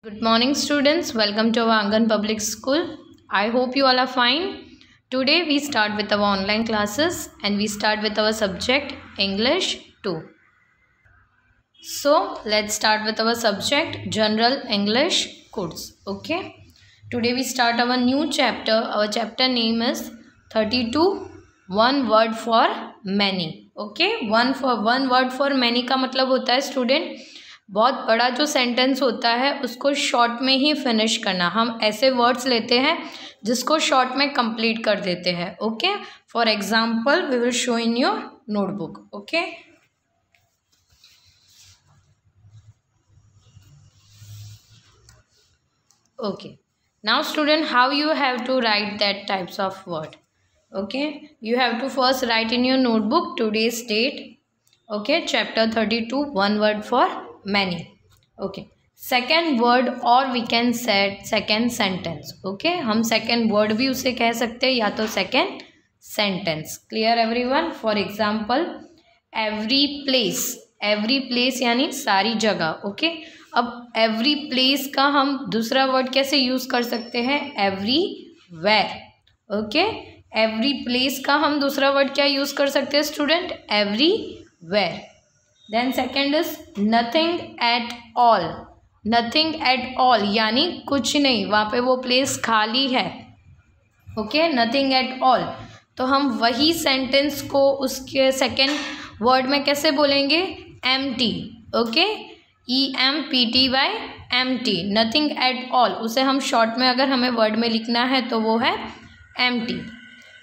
Good morning students, welcome to our Angan Public School. I hope you all are fine. Today we start with our online classes and we start with our subject English 2. So let's start with our subject General English course. Okay. Today we start our new chapter. Our chapter name is 32 One Word for Many. Okay. One word for many का मतलब होता है student बहुत बड़ा जो sentence होता है उसको शॉर्ट में ही फिनिश करना. हम ऐसे वर्ड्स लेते हैं जिसको शॉर्ट में कंप्लीट कर देते हैं. Okay. For example we will show in your notebook. Okay. Okay, now student, how you have to write that types of word? Okay, you have to first write in your notebook today's date. Okay, chapter 32 one word for many. Okay, second word or we can say second sentence. Okay, हम second word भी उसे कह सकते हैं या तो second sentence. Clear everyone? For example, every place यानी सारी जगह. Okay, अब एवरी प्लेस का हम दूसरा वर्ड कैसे यूज़ कर सकते हैं? एवरीवेयर. ओके, एवरी प्लेस का हम दूसरा वर्ड क्या यूज़ कर सकते हैं student? Everywhere. Then second is nothing at all. Nothing at all यानी कुछ नहीं, वहाँ पे वो प्लेस खाली है. Okay, nothing at all. तो हम वही सेंटेंस को उसके सेकेंड वर्ड में कैसे बोलेंगे? Empty. Okay, EMPTY empty. Nothing at all उसे हम शॉर्ट में अगर हमें वर्ड में लिखना है तो वो है empty.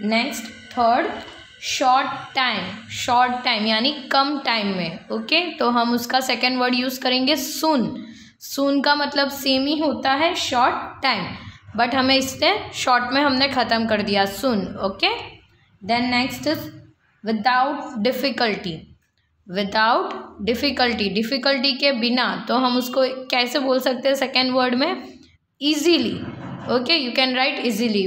Next third short time. Short time यानी कम टाइम में. ओके, तो हम उसका सेकेंड वर्ड यूज़ करेंगे सून. सून का मतलब सेम ही होता है शॉर्ट टाइम, बट हमें इससे शॉर्ट में हमने ख़त्म कर दिया soon. Okay. Then next is without difficulty. Without difficulty, difficulty के बिना, तो हम उसको कैसे बोल सकते हैं सेकेंड वर्ड में? Easily. Okay, you can write easily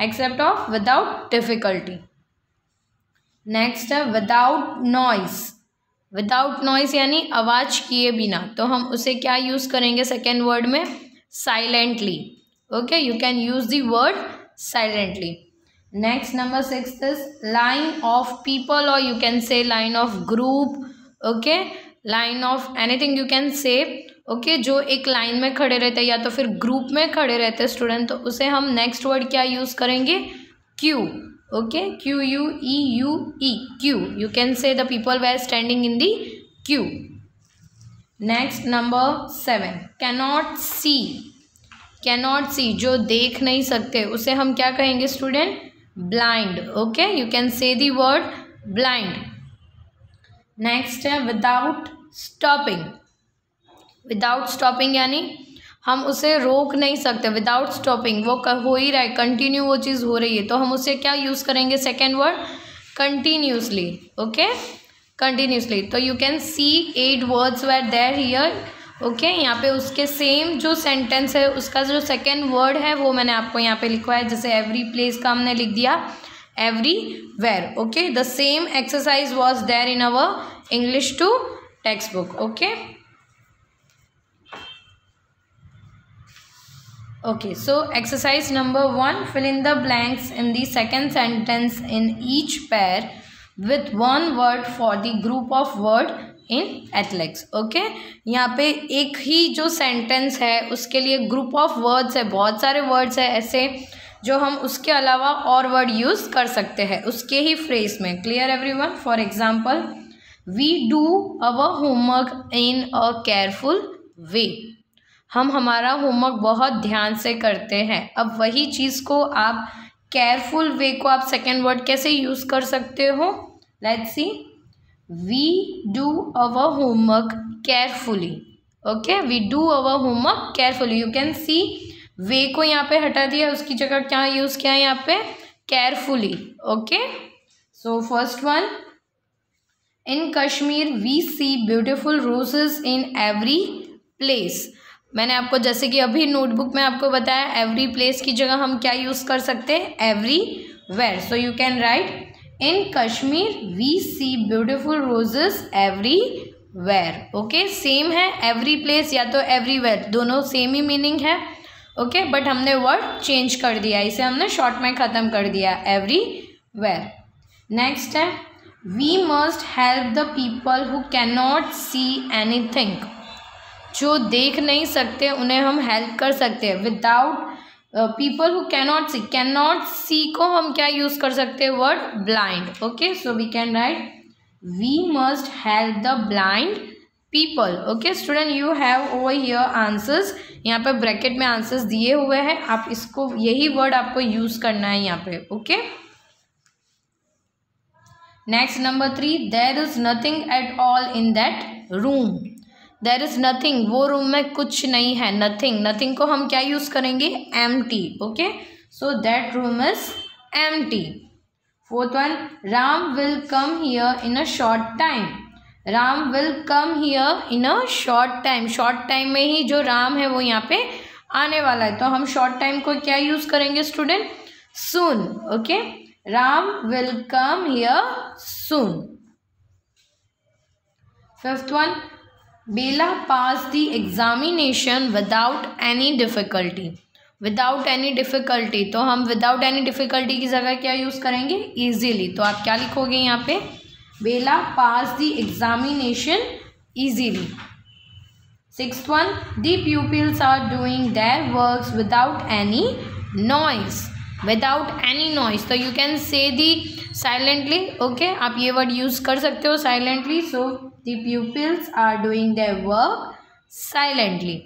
except of without difficulty. Next है विदाउट नॉइस. विदाउट नॉइस यानी आवाज़ किए बिना, तो हम उसे क्या यूज़ करेंगे सेकेंड वर्ड में? Silently. Okay, you can use the word silently. Next number 6 is line of people or you can say line of group. Okay, line of anything you can say. Okay, जो एक line में खड़े रहते हैं या तो फिर ग्रुप में खड़े रहते हैं स्टूडेंट, तो उसे हम नेक्स्ट वर्ड क्या यूज़ करेंगे? Q. Okay, QUEUE Q. You can से the people way standing in the Q. Next number 7 cannot see. Cannot see जो देख नहीं सकते उसे हम क्या कहेंगे student? Blind. Okay, you can say the word blind. Next है विदाउट स्टॉपिंग. विदाउट स्टॉपिंग यानी हम उसे रोक नहीं सकते. विदाउट स्टॉपिंग वो हो ही रहा है, कंटिन्यू वो चीज़ हो रही है, तो हम उसे क्या यूज़ करेंगे second word? Continuously. Okay, continuously. तो you can see 8 words were there here. Okay, यहाँ पे उसके सेम जो सेंटेंस है उसका जो सेकेंड वर्ड है वो मैंने आपको यहाँ पे लिखवाया. जैसे एवरी प्लेस का हमने लिख दिया everywhere. Okay, the same exercise was there in our English 2 text book. Okay. Okay, so exercise number 1, fill in the blanks in the second sentence in each pair with one word for the group of word in italics. Okay, यहाँ पे एक ही जो sentence है उसके लिए group of words है, बहुत सारे वर्ड्स है ऐसे जो हम उसके अलावा और वर्ड यूज़ कर सकते हैं उसके ही फ्रेज में. Clear everyone? For example we do our homework in a careful way. हम हमारा होमवर्क बहुत ध्यान से करते हैं. अब वही चीज़ को आप केयरफुल वे को आप सेकेंड वर्ड कैसे यूज़ कर सकते हो? Let's see. We do our homework carefully. Okay, we do our homework carefully. You can see way को यहाँ पे हटा दिया, उसकी जगह क्या यूज़ किया है यहाँ पे? Carefully. Okay, so first one, in Kashmir we see beautiful roses in every place. मैंने आपको जैसे कि अभी नोटबुक में आपको बताया एवरी प्लेस की जगह हम क्या यूज़ कर सकते हैं? Everywhere. So you can write in Kashmir we see beautiful roses everywhere. Okay, same है, एवरी प्लेस या तो एवरीवेयर, दोनों सेम ही मीनिंग है। ओके, बट हमने वर्ड चेंज कर दिया, इसे हमने शॉर्ट में ख़त्म कर दिया, एवरीवेयर। नेक्स्ट है we must help the people who can not see anything. जो देख नहीं सकते उन्हें हम हेल्प कर सकते हैं। Without people who can not see को हम क्या यूज़ कर सकते हैं, word blind. Okay, so we can write we must help the blind people. Okay student, you have over here answers, यहाँ पे ब्रैकेट में आंसर्स दिए हुए हैं, आप इसको यही वर्ड आपको यूज़ करना है यहाँ पे। Okay, next number 3, there is nothing at all in that room. There is nothing, वो रूम में कुछ नहीं है, नथिंग। नथिंग को हम क्या यूज़ करेंगे, empty. Okay, so that room is empty. Fourth one, Ram will come here in a short time. Ram will come here in a short time. Short time में ही जो राम है वो यहाँ पे आने वाला है, तो हम शॉर्ट टाइम को क्या यूज़ करेंगे student, soon. Okay, Ram will come here soon. Fifth one, Bela pass the examination without any difficulty. Without any difficulty, तो हम विदाउट एनी डिफ़िकल्टी की जगह क्या यूज़ करेंगे, ईजीली। तो आप क्या लिखोगे यहाँ पे, Bella pass the examination easily. Sixth one, the pupils are doing their works without any noise. Without any noise, तो you can say the silently. Okay, आप ये वर्ड यूज़ कर सकते हो silently. So the pupils are doing their work silently.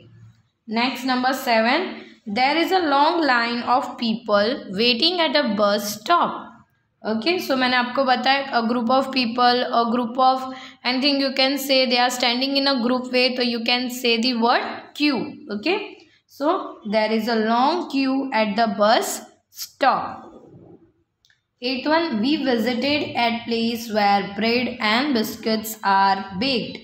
Next number 7, there is a long line of people waiting at a bus stop. Okay, so मैंने आपको बताया a group of people, a group of anything you can say, they are standing in a group way, तो you can say the word queue. Okay, so there is a long queue at the bus stop. Eighth one, we visited at place where bread and biscuits are baked.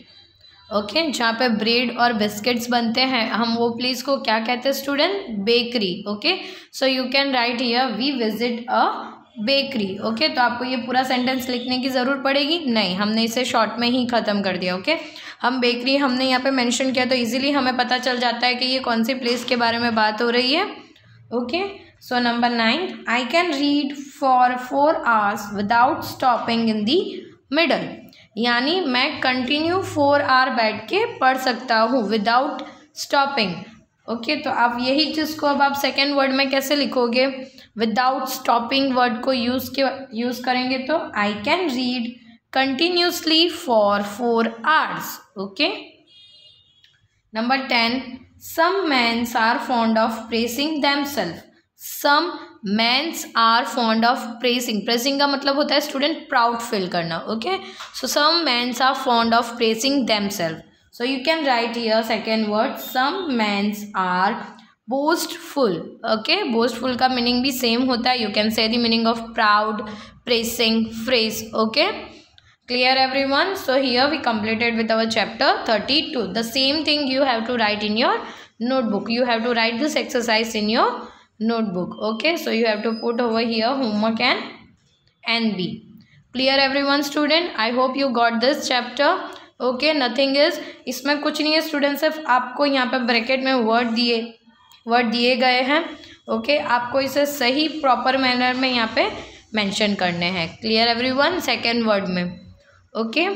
Okay, जहाँ पे bread और biscuits बनते हैं, हम वो place को क्या कहते हैं student, bakery. Okay, so you can write here we visit a bakery. Okay, तो आपको ये पूरा सेंटेंस लिखने की ज़रूरत पड़ेगी नहीं, हमने इसे शॉर्ट में ही ख़त्म कर दिया। ओके, हम बेकरी हमने यहाँ पे मेंशन किया तो इजीली हमें पता चल जाता है कि ये कौन सी प्लेस के बारे में बात हो रही है। Okay, so number 9, I can read for 4 hours without stopping in the middle. यानी मैं कंटिन्यू 4 hour बैठ के पढ़ सकता हूँ विदाउट स्टॉपिंग। ओके, तो आप यही चीज़ को अब आप सेकेंड वर्ड में कैसे लिखोगे, विदाउट स्टॉपिंग वर्ड को यूज़ करेंगे तो I can read continuously for 4 hours। Okay, number 10, some mens are fond of pressing themselves. Some mens are fond of pressing. Pressing का मतलब होता है स्टूडेंट प्राउड फील करना। Okay, so some mens are fond of pressing themselves. So you can write here second word, some mens are boastful. Okay, boastful का meaning भी same होता है, you can से the meaning of proud, pressing, phrase. Okay, clear everyone? So here we completed with our chapter 32. The same thing you have to write in your notebook. You have to write this exercise in your notebook. Okay, so you have to put over here homework and NB. Clear everyone student? I hope you got this chapter. Okay, nothing is, इसमें कुछ नहीं है student, सिर्फ आपको यहाँ पे bracket में word दिए गए हैं। ओके, आपको इसे सही प्रॉपर मैनर में यहाँ पे मेंशन करने हैं। Clear everyone? सेकेंड वर्ड में। Okay,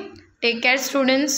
take care students.